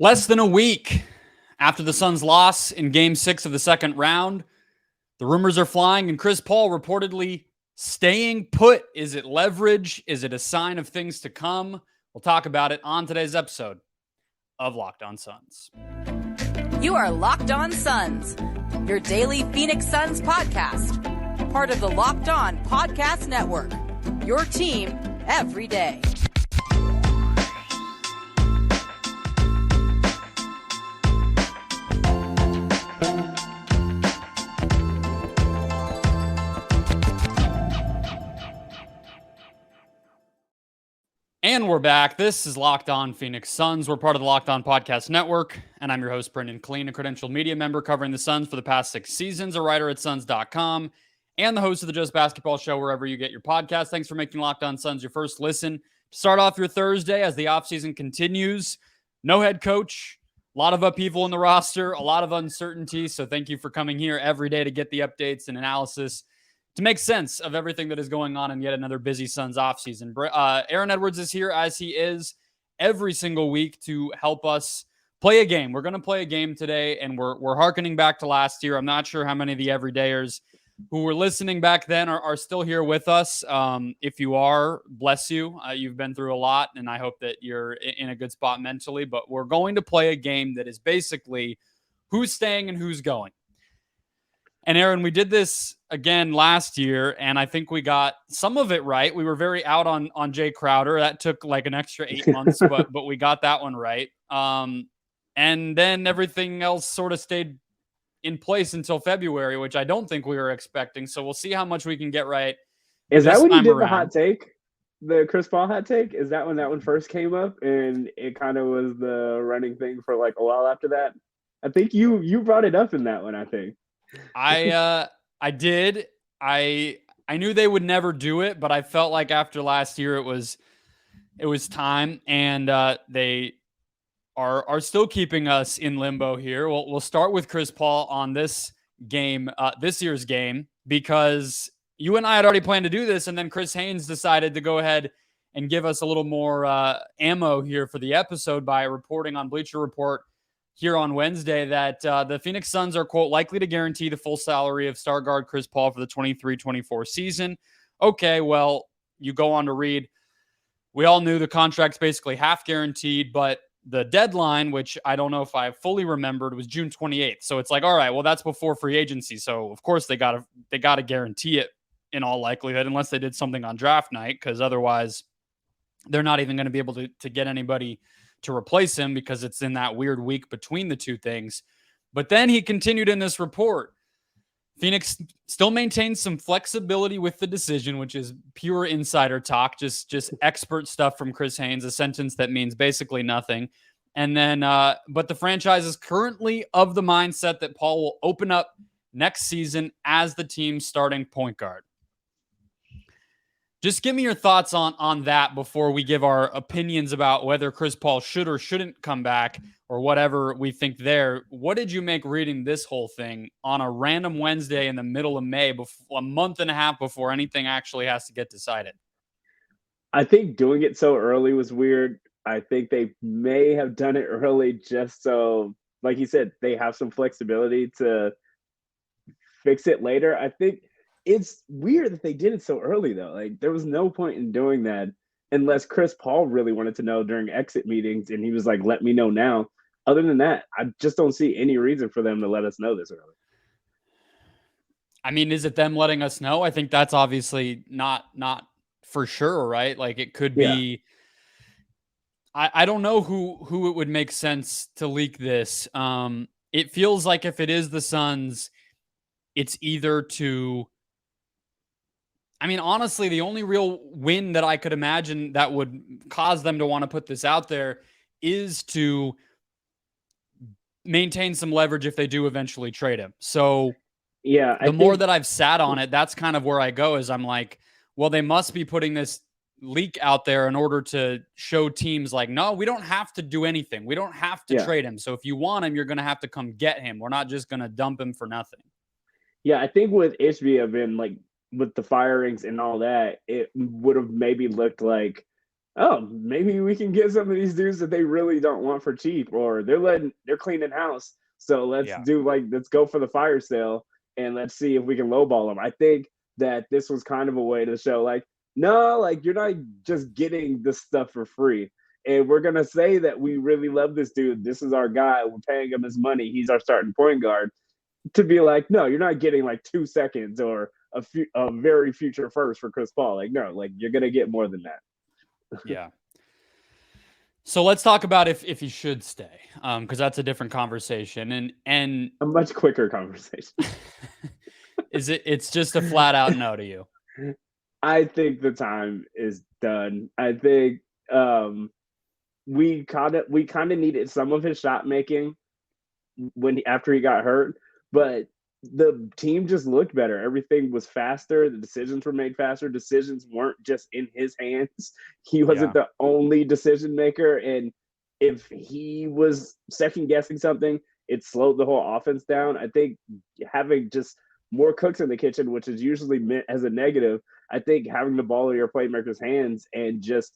Less than a week after the Suns' loss in Game 6 of the second round, the rumors are flying, and Chris Paul reportedly staying put. Is it leverage? Is it a sign of things to come? We'll talk about it on today's episode of Locked On Suns. You are Locked On Suns, your daily Phoenix Suns podcast, part of the Locked On Podcast Network, your team every day. And we're back. This is Locked On Phoenix Suns. We're part of the Locked On Podcast Network, and I'm your host, Brendon Kleen, a credentialed media member covering the Suns for the past 6 seasons, a writer at Suns.com, and the host of the Just Basketball Show wherever you get your podcast. Thanks for making Locked On Suns your first listen. To start off your Thursday as the offseason continues, no head coach, a lot of upheaval in the roster, a lot of uncertainty, so thank you for coming here every day to get the updates and analysis to make sense of everything that is going on in yet another busy Suns offseason. Aaron Edwards is here, as he is every single week, to help us play a game. We're going to play a game today, and we're hearkening back to last year. I'm not sure how many of the everydayers who were listening back then are still here with us. If you are, bless you. You've been through a lot, and I hope that you're in a good spot mentally. But we're going to play a game that is basically who's staying and who's going. And Aaron, we did this again last year, and I think we got some of it right. We were very out on Jay Crowder. That took like an extra 8 months, but we got that one right. And then everything else sort of stayed in place until February, which I don't think we were expecting. So we'll see how much we can get right. Is that when you did around. The hot take? The Chris Paul hot take? Is that when that one first came up? And it kind of was the running thing for like a while after that? I think you brought it up in that one, I think. I did. I knew they would never do it, but I felt like after last year it was time, and they are still keeping us in limbo here. We'll start with Chris Paul on this game, this year's game, because you and I had already planned to do this, and then Chris Haynes decided to go ahead and give us a little more ammo here for the episode by reporting on Bleacher Report here on Wednesday that the Phoenix Suns are, quote, likely to guarantee the full salary of star guard Chris Paul for the 23-24 season. Okay, well, you go on to read, we all knew the contract's basically half guaranteed, but the deadline, which I don't know if I fully remembered, was June 28th. So it's like, all right, well, that's before free agency. So of course they gotta guarantee it in all likelihood, unless they did something on draft night, because otherwise they're not even going to be able to get anybody to replace him because it's in that weird week between the two things. But then he continued in this report. Phoenix still maintains some flexibility with the decision, which is pure insider talk, just expert stuff from Chris Haynes, a sentence that means basically nothing. And then, but the franchise is currently of the mindset that Paul will open up next season as the team's starting point guard. Just give me your thoughts on that before we give our opinions about whether Chris Paul should or shouldn't come back or whatever we think there. What did you make reading this whole thing on a random Wednesday in the middle of May, a month and a half before anything actually has to get decided? I think doing it so early was weird. I think they may have done it early just so, like you said, they have some flexibility to fix it later. I think it's weird that they did it so early, though. Like, there was no point in doing that unless Chris Paul really wanted to know during exit meetings, and he was like, let me know now. Other than that, I just don't see any reason for them to let us know this early. I mean, is it them letting us know? I think that's obviously not for sure, right? Like, it could be... I don't know who it would make sense to leak this. It feels like if it is the Suns, it's either to... I mean, honestly, the only real win that I could imagine that would cause them to want to put this out there is to maintain some leverage if they do eventually trade him. So yeah, the more that I've sat on it, that's kind of where I go, is I'm like, well, they must be putting this leak out there in order to show teams like, no, we don't have to do anything. We don't have to trade him. So if you want him, you're going to have to come get him. We're not just going to dump him for nothing. Yeah, I think with Ishbia been like, with the firings and all that, it would have maybe looked like oh, maybe we can get some of these dudes that they really don't want for cheap, or they're cleaning house. So Yeah. let's go for the fire sale and let's see if we can lowball them. I think that this was kind of a way to show like, no, like you're not just getting this stuff for free. And we're gonna say that we really love this dude. This is our guy. We're paying him his money. He's our starting point guard. To be like, no, you're not getting like 2 seconds or a very future first for Chris Paul. Like, no, like you're gonna get more than that. Yeah. So let's talk about if he should stay, because that's a different conversation, and A much quicker conversation. it's just a flat out no to you. I think the time is done. I think we kind of needed some of his shot making after he got hurt, but the team just looked better. Everything was faster. The decisions were made faster. Decisions weren't just in his hands. He wasn't the only decision maker, and if he was second guessing something, it slowed the whole offense down. I think having just more cooks in the kitchen, which is usually meant as a negative, I think having the ball in your playmakers' hands and just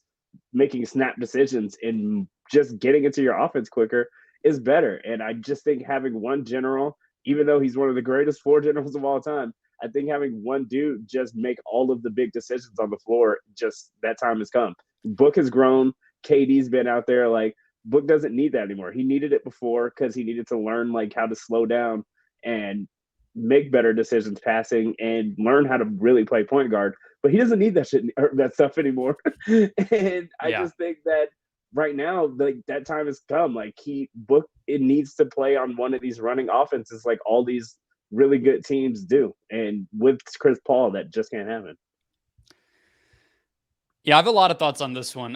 making snap decisions and just getting into your offense quicker is better. And I just think having one general, even though he's one of the greatest floor generals of all time, I think having one dude just make all of the big decisions on the floor, just that time has come. Book has grown. KD's been out there. Like, Book doesn't need that anymore. He needed it before because he needed to learn like how to slow down and make better decisions passing and learn how to really play point guard. But he doesn't need that stuff anymore. And I just think that right now, like that time has come. Like it needs to play on one of these running offenses, like all these really good teams do. And with Chris Paul, that just can't happen. Yeah, I have a lot of thoughts on this one.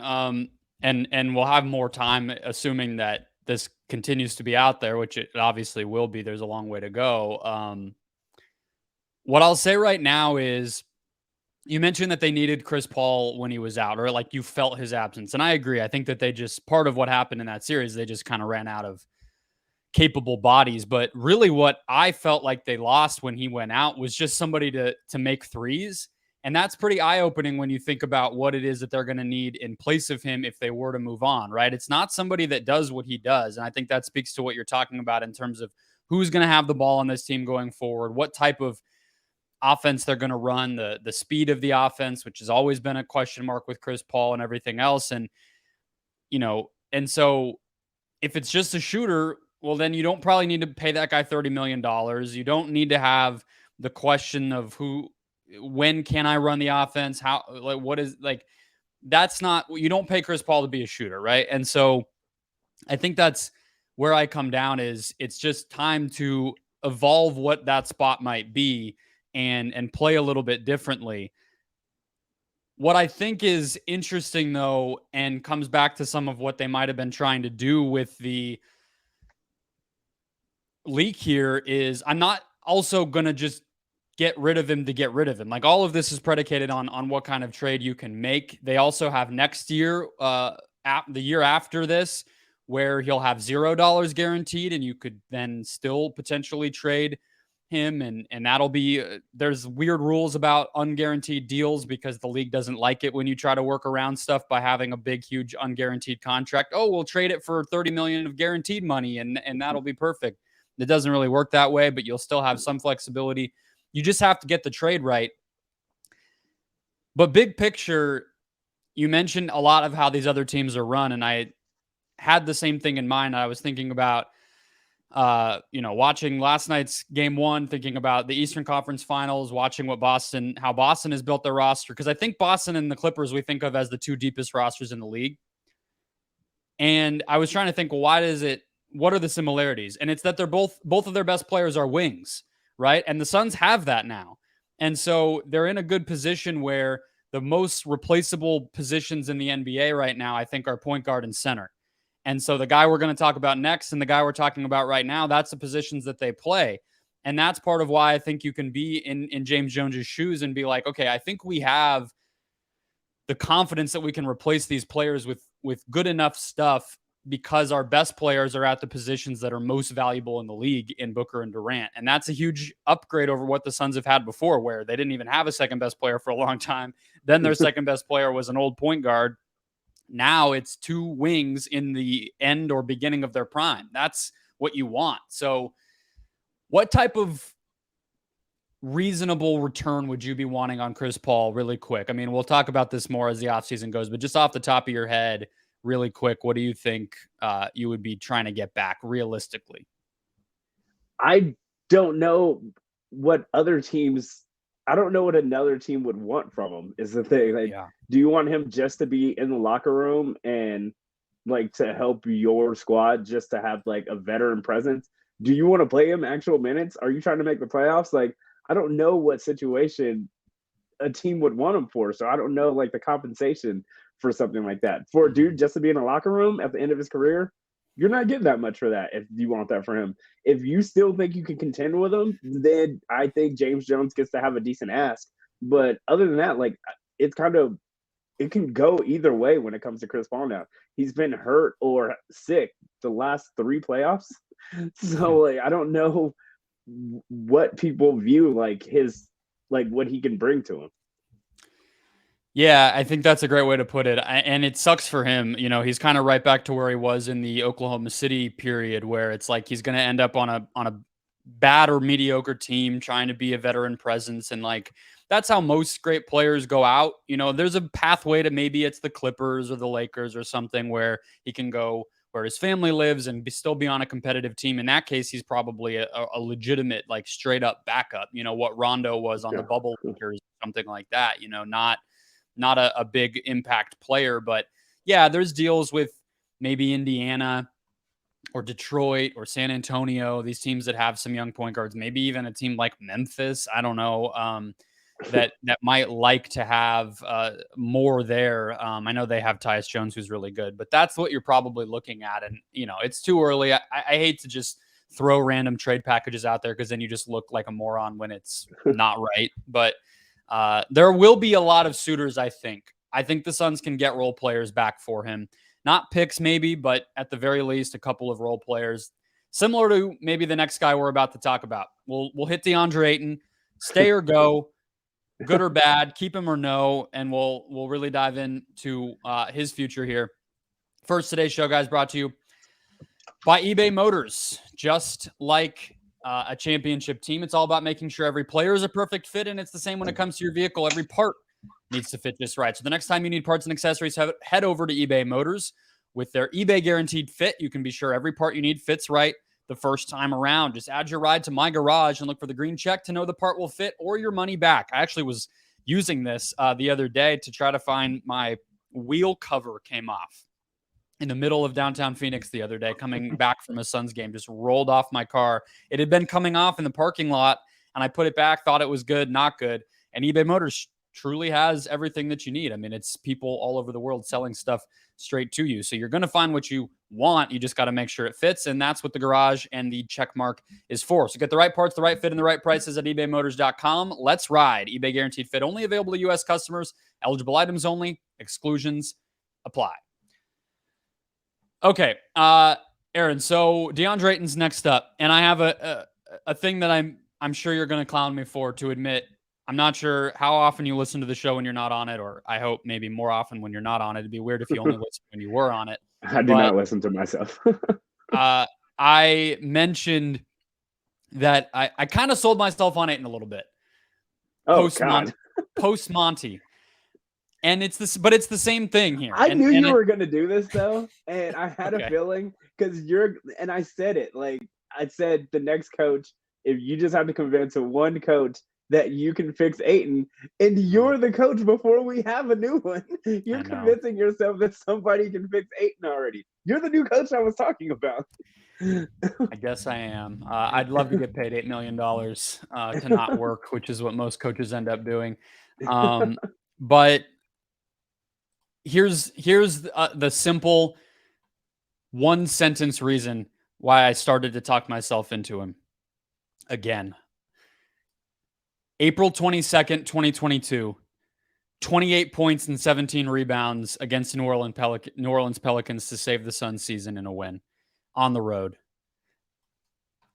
And we'll have more time, assuming that this continues to be out there, which it obviously will be. There's a long way to go. What I'll say right now is, you mentioned that they needed Chris Paul when he was out, or like you felt his absence. And I agree. I think that they just, part of what happened in that series, they just kind of ran out of capable bodies. But really what I felt like they lost when he went out was just somebody to make threes. And that's pretty eye-opening when you think about what it is that they're going to need in place of him if they were to move on, right? It's not somebody that does what he does. And I think that speaks to what you're talking about in terms of who's going to have the ball on this team going forward, what type of offense they're going to run, the speed of the offense, which has always been a question mark with Chris Paul and everything else. And, and so if it's just a shooter, well, then you don't probably need to pay that guy $30 million. You don't need to have the question of when can I run the offense? How, like, what is like, that's not, you don't pay Chris Paul to be a shooter. Right. And so I think that's where I come down is it's just time to evolve what that spot might be and play a little bit differently. What I think is interesting, though, and comes back to some of what they might have been trying to do with the leak here, is I'm not also going to just get rid of him to get rid of him. Like, all of this is predicated on what kind of trade you can make. They also have next year, the year after this, where he'll have $0 guaranteed, and you could then still potentially trade him, and that'll be there's weird rules about unguaranteed deals because the league doesn't like it when you try to work around stuff by having a big, huge unguaranteed contract. Oh, we'll trade it for $30 million of guaranteed money, and that'll be perfect. It doesn't really work that way, but you'll still have some flexibility. You just have to get the trade right. But big picture, you mentioned a lot of how these other teams are run, and I had the same thing in mind. I was thinking about watching last night's game one, thinking about the Eastern Conference Finals, watching how Boston has built their roster. Because I think Boston and the Clippers we think of as the two deepest rosters in the league. And I was trying to think, well, what are the similarities? And it's that they're both of their best players are wings, right? And the Suns have that now. And so they're in a good position where the most replaceable positions in the NBA right now, I think, are point guard and center. And so the guy we're going to talk about next and the guy we're talking about right now, that's the positions that they play. And that's part of why I think you can be in James Jones's shoes and be like, okay, I think we have the confidence that we can replace these players with good enough stuff because our best players are at the positions that are most valuable in the league in Booker and Durant. And that's a huge upgrade over what the Suns have had before, where they didn't even have a second best player for a long time. Then their second best player was an old point guard. Now it's two wings in the end or beginning of their prime. That's what you want. So what type of reasonable return would you be wanting on Chris Paul really quick? I mean, we'll talk about this more as the offseason goes, but just off the top of your head, really quick, what do you think you would be trying to get back realistically? I don't know what other teams. I don't know what another team would want from him. Is the thing. Like, do you want him just to be in the locker room and like to help your squad, just to have like a veteran presence? Do you want to play him actual minutes? Are you trying to make the playoffs? Like, I don't know what situation a team would want him for. So I don't know like the compensation for something like that. For a dude just to be in a locker room at the end of his career, you're not getting that much for that if you want that for him. If you still think you can contend with him, then I think James Jones gets to have a decent ask. But other than that, like it's kind of it can go either way when it comes to Chris Paul now. He's been hurt or sick the last 3 playoffs. So like I don't know what people view like his like what he can bring to him. Yeah, I think that's a great way to put it. And it sucks for him. You know, he's kind of right back to where he was in the Oklahoma City period, where it's like he's going to end up on a bad or mediocre team trying to be a veteran presence. And like, that's how most great players go out. You know, there's a pathway to maybe it's the Clippers or the Lakers or something where he can go where his family lives and still be on a competitive team. In that case, he's probably a legitimate, like straight up backup, you know, what Rondo was on the bubble Lakers, something like that, you know, not a big impact player. But yeah, there's deals with maybe Indiana or Detroit or San Antonio, these teams that have some young point guards, maybe even a team like Memphis, I don't know, that might like to have more there. I know they have Tyus Jones, who's really good, but that's what you're probably looking at. And, you know, it's too early. I hate to just throw random trade packages out there because then you just look like a moron when it's not right. But there will be a lot of suitors, I think. I think the Suns can get role players back for him. Not picks maybe, but at the very least, a couple of role players. Similar to maybe the next guy we're about to talk about. We'll hit Deandre Ayton, stay or go, good or bad, keep him or no, and we'll really dive into his future here. First, today's show, guys, brought to you by eBay Motors. Just like a championship team, it's all about making sure every player is a perfect fit, and it's the same when it comes to your vehicle. Every part needs to fit just right. So the next time you need parts and accessories, head over to eBay Motors. With their eBay Guaranteed Fit, you can be sure every part you need fits right the first time around. Just add your ride to My Garage and look for the green check to know the part will fit or your money back. I actually was using this the other day to try to find my wheel cover came off in the middle of downtown Phoenix the other day, coming back from a Suns game, just rolled off my car. It had been coming off in the parking lot, and I put it back, thought it was good, not good. And eBay Motors truly has everything that you need. I mean, it's people all over the world selling stuff straight to you. So you're going to find what you want. You just got to make sure it fits. And that's what the garage and the check mark is for. So get the right parts, the right fit, and the right prices at ebaymotors.com. Let's ride. eBay Guaranteed Fit, only available to U.S. customers. Eligible items only. Exclusions apply. Okay, Aaron, so Deandre Ayton's next up, and I have a thing that I'm sure you're going to clown me for, to admit. I'm not sure how often you listen to the show when you're not on it, or I hope maybe more often when you're not on it. It'd be weird if you only listened when you were on it. I do not listen to myself. I mentioned that I kind of sold myself on Ayton a little bit. Post Monty. And it's the same thing here. I knew you were going to do this though. And I had a feeling because and I said it, like I said, the next coach, if you just have to convince one coach that you can fix Ayton, and you're the coach before we have a new one, you're convincing yourself that somebody can fix Ayton already. You're the new coach I was talking about. I guess I am. I'd love to get paid $8 million to not work, which is what most coaches end up doing. But here's the simple one sentence reason why I started to talk myself into him again. April 22nd, 2022, 28 points and 17 rebounds against New Orleans Pelicans to save the Suns season in a win on the road.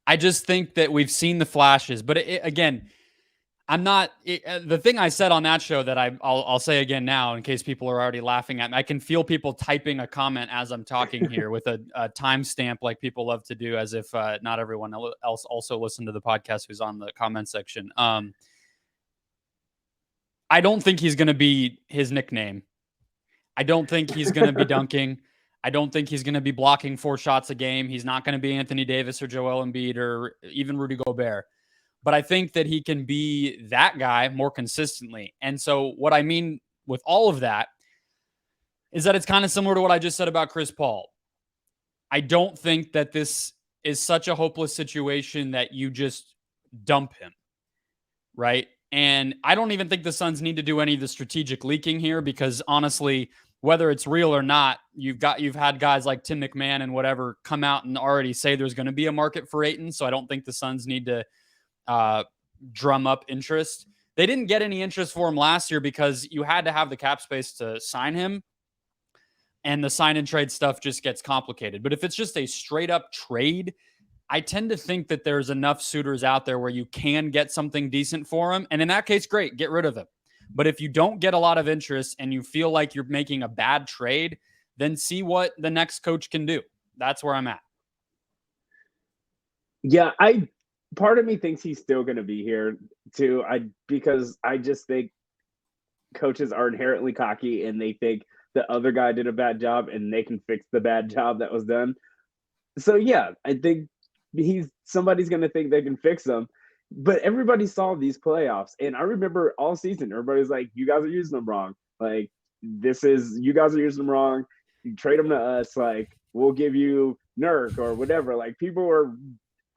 I just think that we've seen the flashes, but again, I'm not the thing I said on that show that I'll say again now in case people are already laughing at me. I can feel people typing a comment as I'm talking here with a timestamp like people love to do, as if not everyone else also listened to the podcast who's on the comment section. I don't think he's going to be his nickname. I don't think he's going to be dunking. I don't think he's going to be blocking 4 shots a game. He's not going to be Anthony Davis or Joel Embiid or even Rudy Gobert. But I think that he can be that guy more consistently. And so what I mean with all of that is that it's kind of similar to what I just said about Chris Paul. I don't think that this is such a hopeless situation that you just dump him, right? And I don't even think the Suns need to do any of the strategic leaking here because honestly, whether it's real or not, you've had guys like Tim McMahon and whatever come out and already say there's going to be a market for Ayton. So I don't think the Suns need to drum up interest. They didn't get any interest for him last year because you had to have the cap space to sign him, and the sign and trade stuff just gets complicated. But if it's just a straight up trade, I tend to think that there's enough suitors out there where you can get something decent for him. And in that case, great, get rid of him. But if you don't get a lot of interest and you feel like you're making a bad trade, then see what the next coach can do. That's where I'm at. Yeah, part of me thinks he's still going to be here too. Because I just think coaches are inherently cocky and they think the other guy did a bad job and they can fix the bad job that was done. So yeah, I think somebody's going to think they can fix them. But everybody saw these playoffs, and I remember all season everybody's like, "You guys are using them wrong. Like you guys are using them wrong. You trade them to us. Like we'll give you Nurk or whatever." Like people were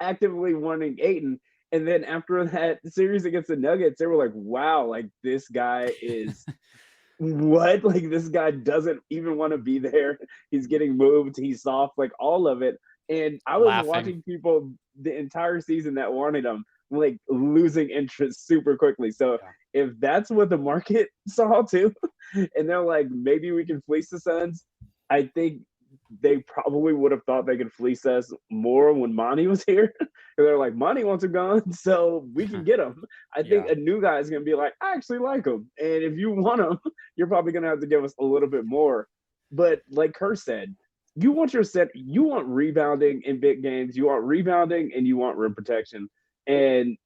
actively wanting Ayton. And then after that series against the Nuggets, they were like, wow, like this guy is what? Like this guy doesn't even want to be there. He's getting moved. He's soft, like all of it. And I was watching people the entire season that wanted him, like losing interest super quickly. So if that's what the market saw too, and they're like, maybe we can fleece the Suns, I think they probably would have thought they could fleece us more when Monty was here. They're like, Monty wants him gone, so we can get him. I think a new guy is going to be like, I actually like him. And if you want him, you're probably going to have to give us a little bit more. But like Kerr said, you want rebounding in big games. You want rebounding and you want rim protection. And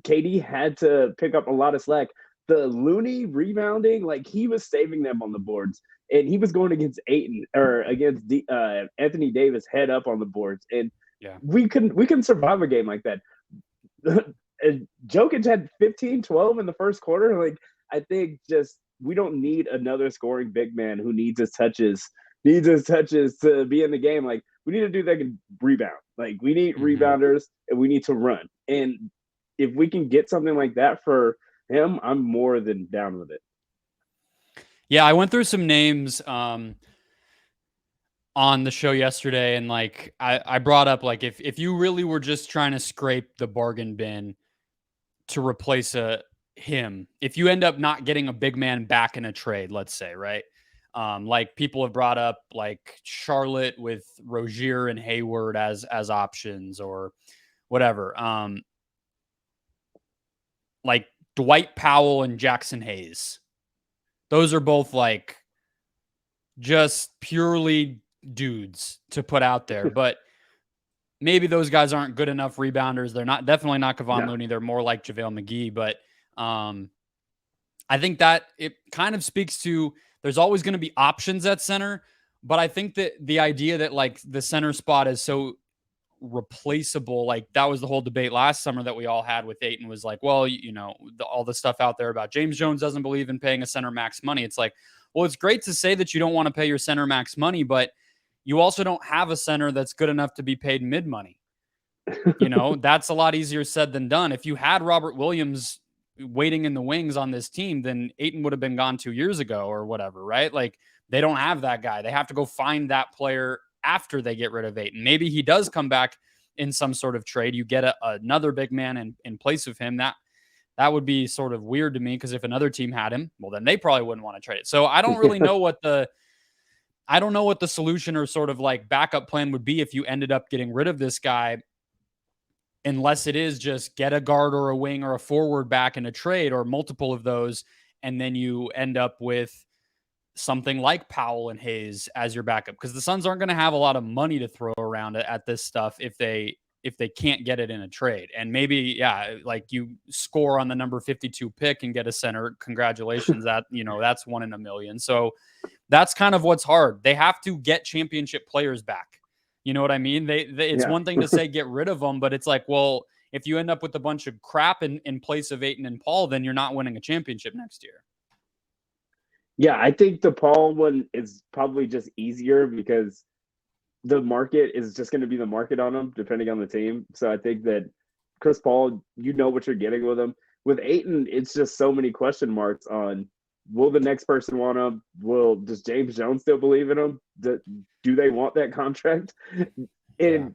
KD had to pick up a lot of slack. The Looney rebounding, like he was saving them on the boards. And he was going against Ayton or against Anthony Davis head up on the boards. And we can survive a game like that. Jokic had 15-12 in the first quarter. Like I think just we don't need another scoring big man who needs his touches to be in the game. Like we need a dude that can rebound. Like we need rebounders and we need to run. And if we can get something like that for him, I'm more than down with it. Yeah, I went through some names on the show yesterday, and like I brought up like if you really were just trying to scrape the bargain bin to replace him, if you end up not getting a big man back in a trade, let's say, right? Like people have brought up like Charlotte with Rozier and Hayward as options or whatever. Like Dwight Powell and Jackson Hayes. Those are both like just purely dudes to put out there, but maybe those guys aren't good enough rebounders. They're definitely not Kevon Looney. They're more like JaVale McGee, but I think that it kind of speaks to there's always going to be options at center, but I think that the idea that like the center spot is so replaceable, like that was the whole debate last summer that we all had with Ayton was like, well, all the stuff out there about James Jones doesn't believe in paying a center max money. It's like, well, it's great to say that you don't want to pay your center max money, but you also don't have a center that's good enough to be paid mid money. That's a lot easier said than done. If you had Robert Williams waiting in the wings on this team, then Ayton would have been gone 2 years ago or whatever, right? Like they don't have that guy. They have to go find that player after they get rid of Ayton. Maybe he does come back in some sort of trade. You get another big man in place of him. That would be sort of weird to me because if another team had him, well, then they probably wouldn't want to trade it. So I don't really know what the solution or sort of like backup plan would be if you ended up getting rid of this guy. unless it is just get a guard or a wing or a forward back in a trade or multiple of those, and then you end up with something like Powell and Hayes as your backup, because the Suns aren't going to have a lot of money to throw around at this stuff if they can't get it in a trade. And maybe, yeah, like you score on the number 52 pick and get a center. Congratulations. That, that's 1 in a million. So that's kind of what's hard. They have to get championship players back. You know what I mean? It's one thing to say get rid of them, but it's like, well, if you end up with a bunch of crap in place of Ayton and Paul, then you're not winning a championship next year. Yeah, I think the Paul one is probably just easier because the market is just going to be the market on him, depending on the team. So I think that Chris Paul, you know what you're getting with him. With Ayton, it's just so many question marks on, will the next person want him? Does James Jones still believe in him? Do they want that contract? And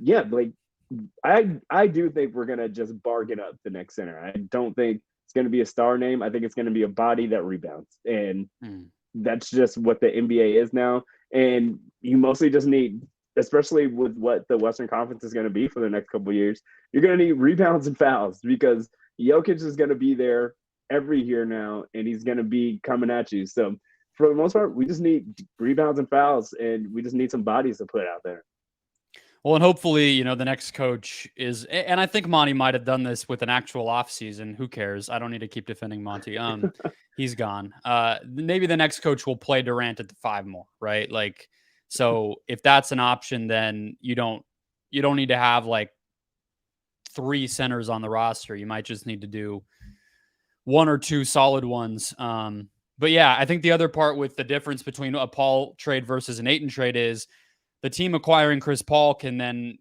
I do think we're going to just bargain up the next center. I don't think it's going to be a star name. I think it's going to be a body that rebounds. And that's just what the NBA is now. And you mostly just need, especially with what the Western Conference is going to be for the next couple of years, you're going to need rebounds and fouls, because Jokic is going to be there every year now, and he's going to be coming at you. So for the most part, we just need rebounds and fouls, and we just need some bodies to put out there. Well, and hopefully, the next coach is, and I think Monty might have done this with an actual offseason. Who cares? I don't need to keep defending Monty. He's gone. Maybe the next coach will play Durant at the 5 more, right? Like, so if that's an option, then you don't need to have like 3 centers on the roster. You might just need to do 1 or 2 solid ones. But yeah, I think the other part with the difference between a Paul trade versus an Ayton trade is the team acquiring Chris Paul can then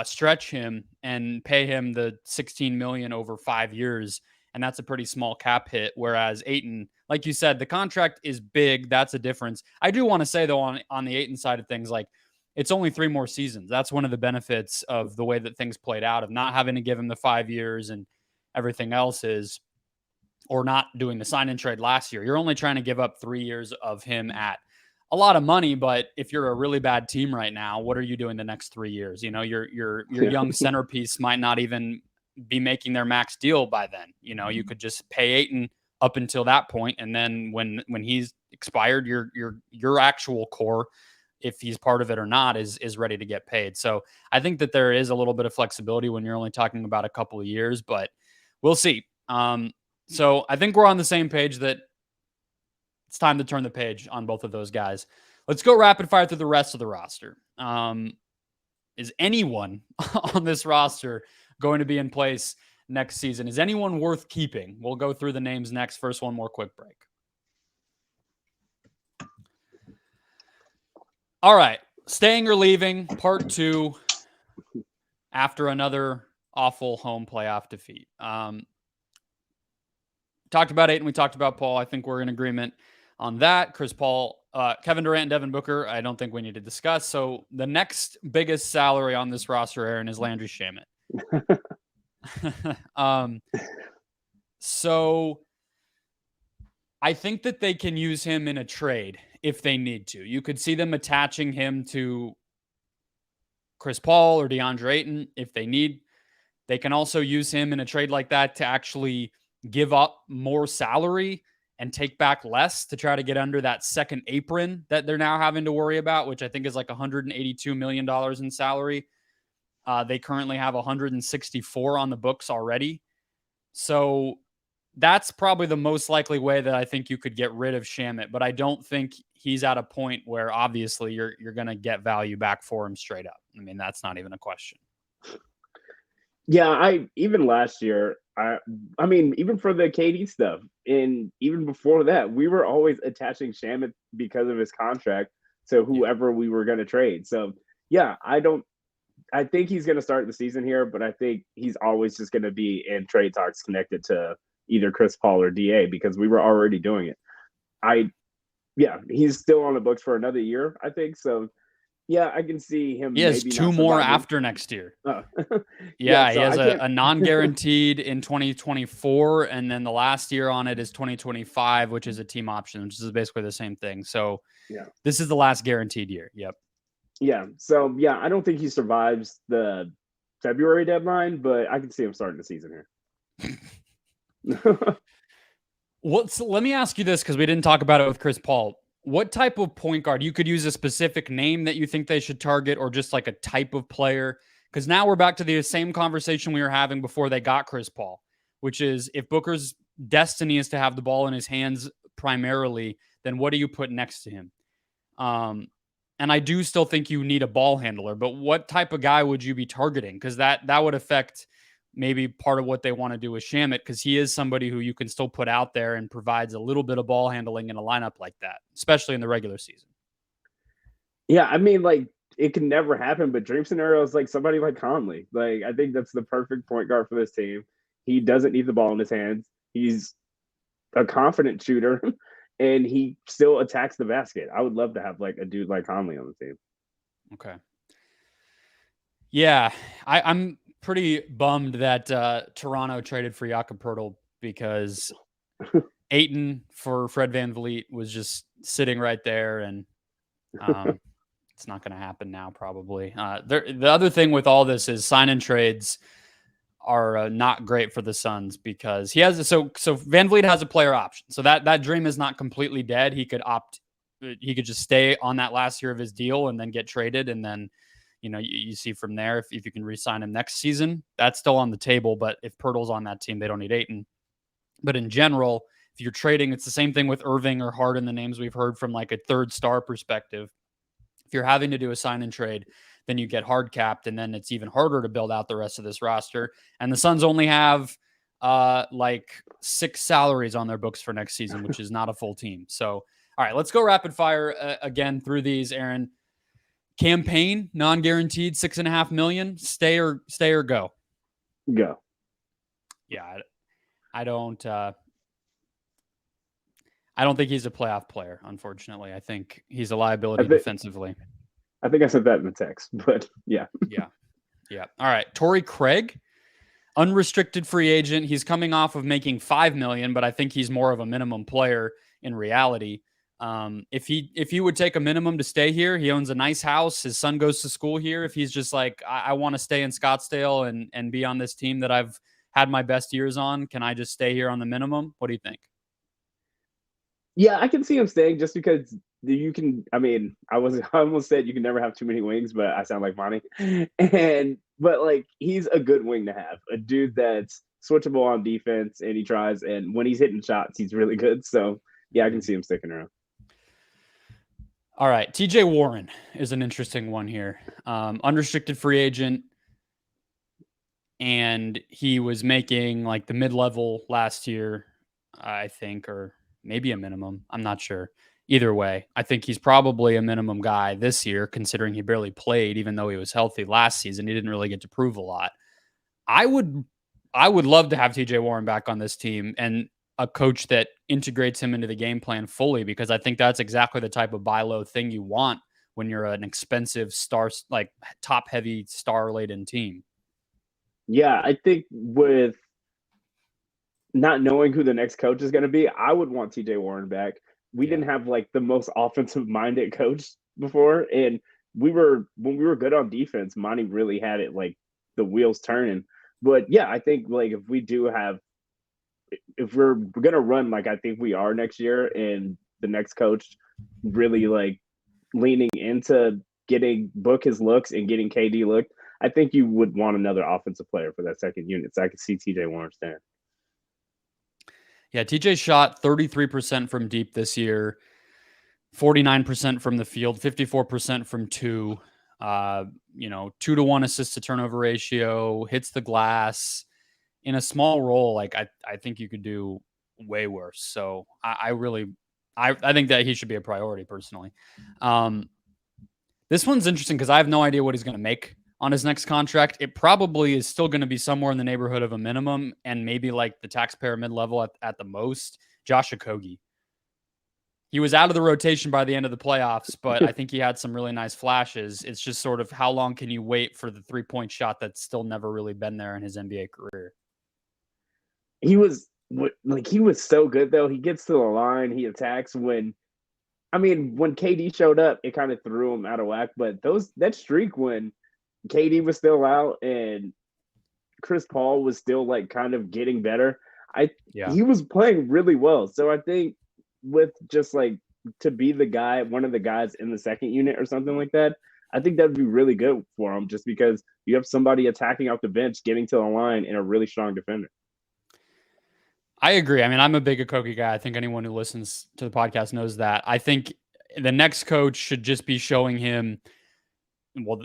stretch him and pay him the $16 million over 5 years. And that's a pretty small cap hit. Whereas Ayton, like you said, the contract is big. That's a difference. I do want to say, though, on the Ayton side of things, like, it's only 3 more seasons. That's one of the benefits of the way that things played out, of not having to give him the 5 years and everything else is, or not doing the sign and trade last year. You're only trying to give up 3 years of him at a lot of money, but if you're a really bad team right now, what are you doing the next 3 years? Your young centerpiece might not even be making their max deal by then. You could just pay Ayton up until that point, and then when he's expired, your actual core, if he's part of it or not, is ready to get paid. So I think that there is a little bit of flexibility when you're only talking about a couple of years, but we'll see. So I think we're on the same page that it's time to turn the page on both of those guys. Let's go rapid fire through the rest of the roster. Is anyone on this roster going to be in place next season? Is anyone worth keeping? We'll go through the names next. First, one more quick break. All right. Staying or leaving, part 2, after another awful home playoff defeat. Talked about Ayton. We talked about Paul. I think we're in agreement on that. Chris Paul, Kevin Durant, and Devin Booker, I don't think we need to discuss. So the next biggest salary on this roster, Aaron, is Landry Shamet. So I think that they can use him in a trade if they need to. You could see them attaching him to Chris Paul or Deandre Ayton if they need. They can also use him in a trade like that to actually give up more salary and take back less to try to get under that second apron that they're now having to worry about, which I think is like $182 million in salary. They currently have 164 on the books already. So that's probably the most likely way that I think you could get rid of Shamet, but I don't think he's at a point where obviously you're going to get value back for him straight up. I mean, that's not even a question. Yeah, even last year, I mean, even for the KD stuff, and even before that, we were always attaching Shamet because of his contract to whoever we were going to trade. So, yeah, I think he's going to start the season here, but I think he's always just going to be in trade talks connected to either Chris Paul or DA, because we were already doing it. He's still on the books for another year, I think. So, yeah, I can see him. He has 2 more after next year. Oh. He has a non-guaranteed in 2024, and then the last year on it is 2025, which is a team option, which is basically the same thing. So this is the last guaranteed year. Yep. Yeah. So, yeah, I don't think he survives the February deadline, but I can see him starting the season here. Let me ask you this, because we didn't talk about it with Chris Paul. What type of point guard? You could use a specific name that you think they should target, or just like a type of player. Because now we're back to the same conversation we were having before they got Chris Paul, which is if Booker's destiny is to have the ball in his hands primarily, then what do you put next to him? And I do still think you need a ball handler, but what type of guy would you be targeting? Because that would affect maybe part of what they want to do with Shamet, because he is somebody who you can still put out there and provides a little bit of ball handling in a lineup like that, especially in the regular season. Yeah, I mean, like, it can never happen, but dream scenario is like somebody like Conley. Like, I think that's the perfect point guard for this team. He doesn't need the ball in his hands. He's a confident shooter, and he still attacks the basket. I would love to have like a dude like Conley on the team. Okay. Yeah, I'm pretty bummed that Toronto traded for Jakob Poeltl, because Ayton for Fred VanVleet was just sitting right there, and it's not going to happen now probably. The other thing with all this is sign and trades are not great for the Suns, because he has so VanVleet has a player option, so that dream is not completely dead. He could just stay on that last year of his deal and then get traded, and then you see from there if you can re-sign him next season. That's still on the table, but if Poeltl's on that team, they don't need Ayton. But in general, if you're trading, it's the same thing with Irving or Harden, the names we've heard from like a third star perspective. If you're having to do a sign and trade, then you get hard capped, and then it's even harder to build out the rest of this roster. And the Suns only have like 6 salaries on their books for next season, which is not a full team. So, all right, let's go rapid fire again through these, Aaron. Campaign, non-guaranteed, $6.5 million. Stay or go? Go. Yeah, I don't think he's a playoff player, unfortunately. I think he's a liability defensively. I think I said that in the text, but yeah. Yeah. All right. Torrey Craig, unrestricted free agent. He's coming off of making $5 million, but I think he's more of a minimum player in reality. If he would take a minimum to stay here, he owns a nice house. His son goes to school here. If he's just like, I want to stay in Scottsdale and be on this team that I've had my best years on, can I just stay here on the minimum? What do you think? Yeah, I can see him staying, just because you can. I mean, I almost said you can never have too many wings, but I sound like Monty. But like, he's a good wing to have, a dude that's switchable on defense, and he tries, and when he's hitting shots, he's really good. So yeah, I can see him sticking around. All right, TJ Warren is an interesting one here. Unrestricted free agent, and he was making like the mid-level last year, I think, or maybe a minimum. I'm not sure. Either way, I think he's probably a minimum guy this year, considering he barely played, even though he was healthy last season. He didn't really get to prove a lot. I would love to have TJ Warren back on this team, and a coach that integrates him into the game plan fully, because I think that's exactly the type of buy low thing you want when you're an expensive star, like top heavy star laden team. Yeah, I think with not knowing who the next coach is going to be, I would want TJ Warren back. We didn't have like the most offensive minded coach before. And when we were good on defense, Monty really had it like the wheels turning. But yeah, I think like if we're going to run like I think we are next year, and the next coach really like leaning into getting Book his looks and getting KD looked, I think you would want another offensive player for that second unit. So I could see TJ Warren staying. Yeah, TJ shot 33% from deep this year, 49% from the field, 54% from 2. 2-to-1 assist to turnover ratio, hits the glass. In a small role, like I think you could do way worse. So I think that he should be a priority personally. This one's interesting because I have no idea what he's going to make on his next contract. It probably is still going to be somewhere in the neighborhood of a minimum, and maybe like the taxpayer mid-level at the most. Josh Okogie. He was out of the rotation by the end of the playoffs, but I think he had some really nice flashes. It's just sort of how long can you wait for the 3-point shot that's still never really been there in his NBA career. He was so good though. He gets to the line, he attacks. When KD showed up, it kind of threw him out of whack. But that streak when KD was still out and Chris Paul was still like kind of getting better, he was playing really well. So I think with just like to be the guy, one of the guys in the second unit or something like that, I think that'd be really good for him just because you have somebody attacking off the bench, getting to the line, and a really strong defender. I agree. I mean, I'm a big Okogie guy. I think anyone who listens to the podcast knows that. I think the next coach should just be showing him, well,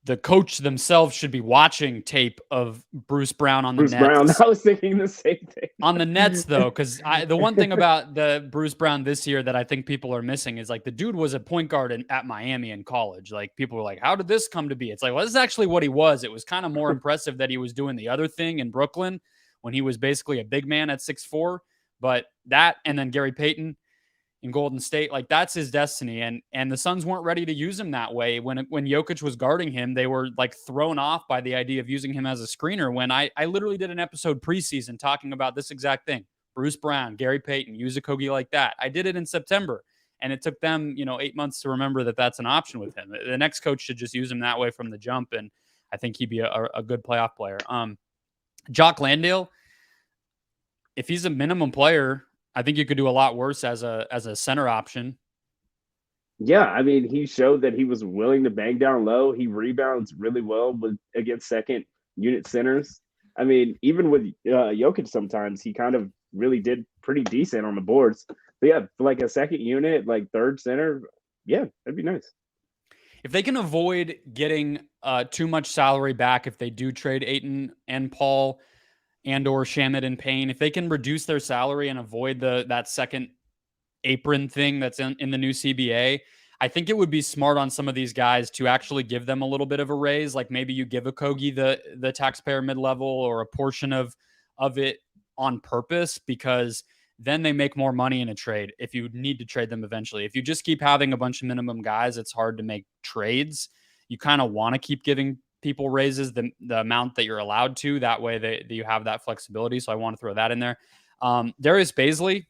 the coach themselves should be watching tape of Bruce Brown on the Nets. Brown, I was thinking the same thing. On the Nets, though, because the one thing about the Bruce Brown this year that I think people are missing is like the dude was a point guard at Miami in college. Like people were like, how did this come to be? It's like, well, this is actually what he was. It was kind of more impressive that he was doing the other thing in Brooklyn when he was basically a big man at 6'4". But that, and then Gary Payton in Golden State, like that's his destiny. And the Suns weren't ready to use him that way. When Jokic was guarding him, they were like thrown off by the idea of using him as a screener. When I literally did an episode preseason talking about this exact thing. Bruce Brown, Gary Payton, use Okogie like that. I did it in September, and it took them, 8 months to remember that that's an option with him. The next coach should just use him that way from the jump, and I think he'd be a good playoff player. Jock Landale, if he's a minimum player, I think you could do a lot worse as a center option. Yeah, I mean, he showed that he was willing to bang down low. He rebounds really well against second unit centers. I mean, even with Jokic, sometimes he kind of really did pretty decent on the boards. But yeah, like a second unit, like third center, yeah, that'd be nice. If they can avoid getting too much salary back, if they do trade Ayton and Paul and or Shamet and Payne, if they can reduce their salary and avoid that second apron thing that's in the new CBA, I think it would be smart on some of these guys to actually give them a little bit of a raise. Like maybe you give Okogie the taxpayer mid-level or a portion of it on purpose, because then they make more money in a trade if you need to trade them eventually. If you just keep having a bunch of minimum guys, it's hard to make trades. You kind of want to keep giving people raises the amount that you're allowed to. That way that you have that flexibility. So I want to throw that in there. Darius Bazley,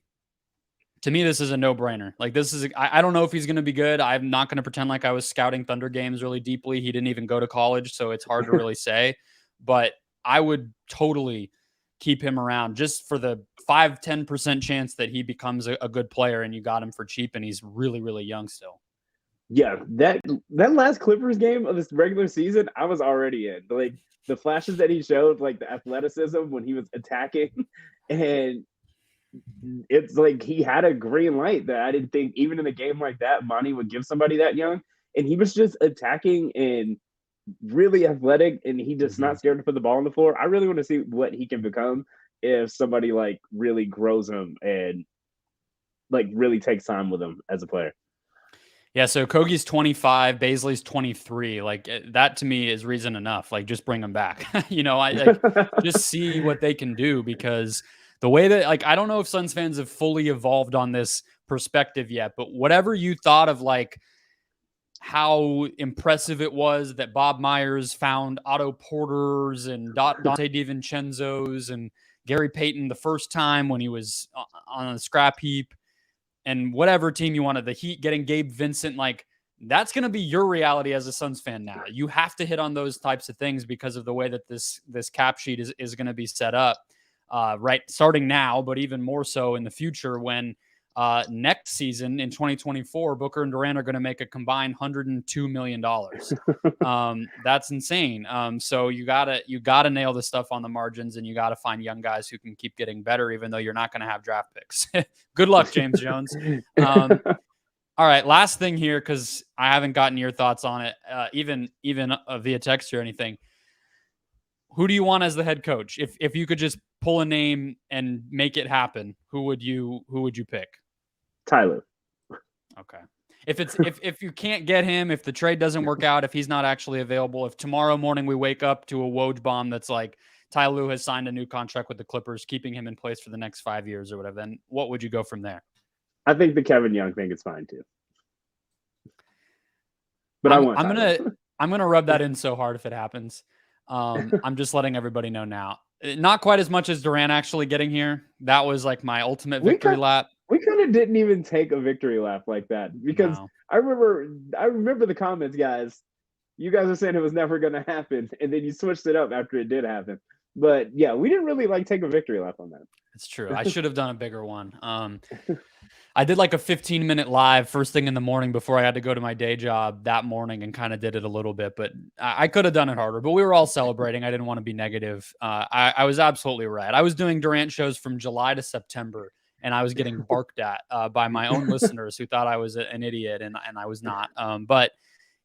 to me, this is a no-brainer. Like this is, I don't know if he's going to be good. I'm not going to pretend like I was scouting Thunder games really deeply. He didn't even go to college, so it's hard to really say. But I would totally keep him around just for the 5-10% chance that he becomes a good player and you got him for cheap and he's really, really young still. Yeah, that last Clippers game of this regular season, I was already in. Like the flashes that he showed, like the athleticism when he was attacking, and it's like he had a green light that I didn't think even in a game like that, Monty would give somebody that young. And he was just attacking and really athletic, and he just not scared to put the ball on the floor. I really want to see what he can become if somebody like really grows him and like really takes time with him as a player. Yeah, so Kogie's 25, Bazley's 23. Like that to me is reason enough. Like just bring them back. I just see what they can do, because the way that, like, I don't know if Suns fans have fully evolved on this perspective yet, but whatever you thought of like how impressive it was that Bob Myers found Otto Porters and Dante DiVincenzo's and Gary Payton the first time when he was on a scrap heap, and whatever team you wanted, the Heat getting Gabe Vincent, like that's going to be your reality as a Suns fan now. You have to hit on those types of things because of the way that this cap sheet is going to be set up, right, starting now, but even more so in the future when next season in 2024, Booker and Durant are going to make a combined $102 million. That's insane. So you gotta nail the stuff on the margins, and you gotta find young guys who can keep getting better, even though you're not going to have draft picks. Good luck, James Jones. All right, last thing here, because I haven't gotten your thoughts on it, even via text or anything. Who do you want as the head coach? If you could just pull a name and make it happen, who would you pick? Tyler. Okay. If you can't get him, if the trade doesn't work out, if he's not actually available, if tomorrow morning we wake up to a Woj bomb that's like Ty Lue has signed a new contract with the Clippers, keeping him in place for the next 5 years or whatever, then what would you go from there? I think the Kevin Young thing is fine too. But I'm gonna rub that in so hard if it happens. I'm just letting everybody know now. Not quite as much as Durant actually getting here. That was like my ultimate victory lap. We kind of didn't even take a victory lap like that, because no. I remember the comments, guys. you guys are saying it was never going to happen, and then you switched it up after it did happen. But yeah, we didn't really like take a victory lap on that. It's true. I should have done a bigger one. I did like a 15-minute live first thing in the morning before I had to go to my day job that morning and kind of did it a little bit, but I could have done it harder, but we were all celebrating. I didn't want to be negative. I was absolutely right. I was doing Durant shows from July to September, and I was getting barked at by my own listeners who thought I was an idiot, and I was not. But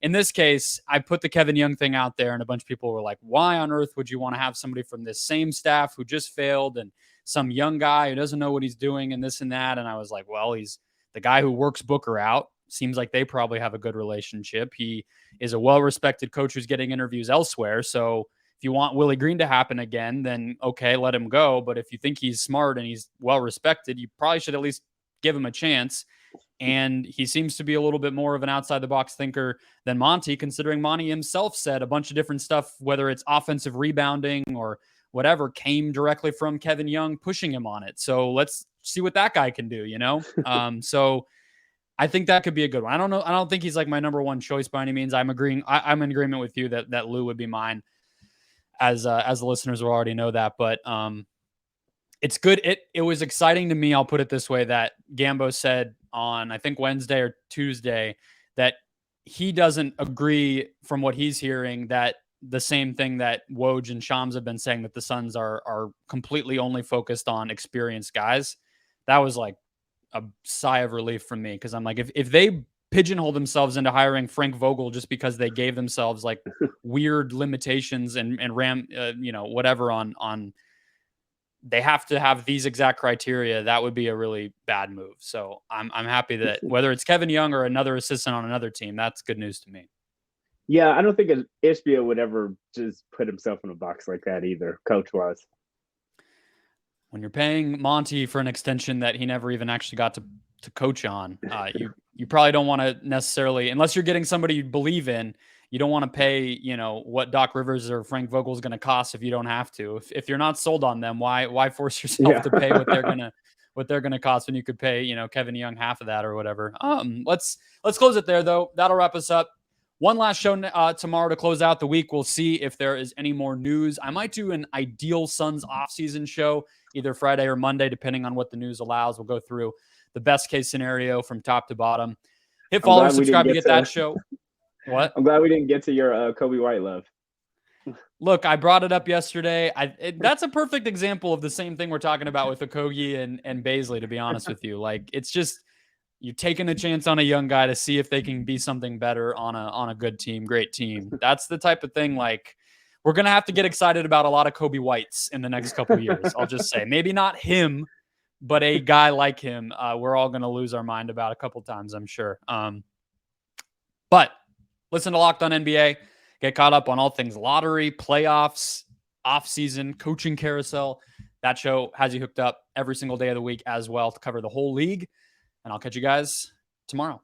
in this case, I put the Kevin Young thing out there, and a bunch of people were like, why on earth would you want to have somebody from this same staff who just failed and some young guy who doesn't know what he's doing and this and that? And I was like, well, he's the guy who works Booker out. Seems like they probably have a good relationship. He is a well-respected coach who's getting interviews elsewhere. So if you want Willie Green to happen again, then okay, let him go. But if you think he's smart and he's well-respected, you probably should at least give him a chance. And he seems to be a little bit more of an outside-the-box thinker than Monty, considering Monty himself said a bunch of different stuff, whether it's offensive rebounding or whatever, came directly from Kevin Young pushing him on it. So let's see what that guy can do, you know? So I think that could be a good one. I don't know. I don't think he's like my number one choice by any means. I'm in agreement with you that Lou would be mine, as the listeners will already know that. But it's good. It was exciting to me. I'll put it this way, that Gambo said on, I think, Wednesday or Tuesday, that he doesn't agree from what he's hearing that the same thing that Woj and Shams have been saying, that the Suns are completely only focused on experienced guys. That was like a sigh of relief from me, because I'm like, if they pigeonhole themselves into hiring Frank Vogel just because they gave themselves like weird limitations and whatever on they have to have these exact criteria, that would be a really bad move. So I'm happy that whether it's Kevin Young or another assistant on another team, that's good news to me. Yeah, I don't think Ishbia would ever just put himself in a box like that either, coach-wise. When you're paying Monty for an extension that he never even actually got to coach on, you probably don't want to necessarily, unless you're getting somebody you believe in, you don't want to pay, what Doc Rivers or Frank Vogel is going to cost if you don't have to. If you're not sold on them, why force yourself to pay what they're gonna cost when you could pay, Kevin Young half of that or whatever. Let's close it there though. That'll wrap us up. One last show tomorrow to close out the week. We'll see if there is any more news. I might do an ideal Suns offseason show either Friday or Monday, depending on what the news allows. We'll go through the best case scenario from top to bottom. Hit follow, subscribe to get that show. What? I'm glad we didn't get to your Kobe White love. Look, I brought it up yesterday. That's a perfect example of the same thing we're talking about with Okogie and Baisley, to be honest with you. Like, it's just, you're taking a chance on a young guy to see if they can be something better on a good team, great team. That's the type of thing, like, we're going to have to get excited about a lot of Kobe Whites in the next couple of years. I'll just say, maybe not him, but a guy like him, we're all going to lose our mind about a couple times, I'm sure. But listen to Locked On NBA. Get caught up on all things lottery, playoffs, off-season, coaching carousel. That show has you hooked up every single day of the week as well to cover the whole league. And I'll catch you guys tomorrow.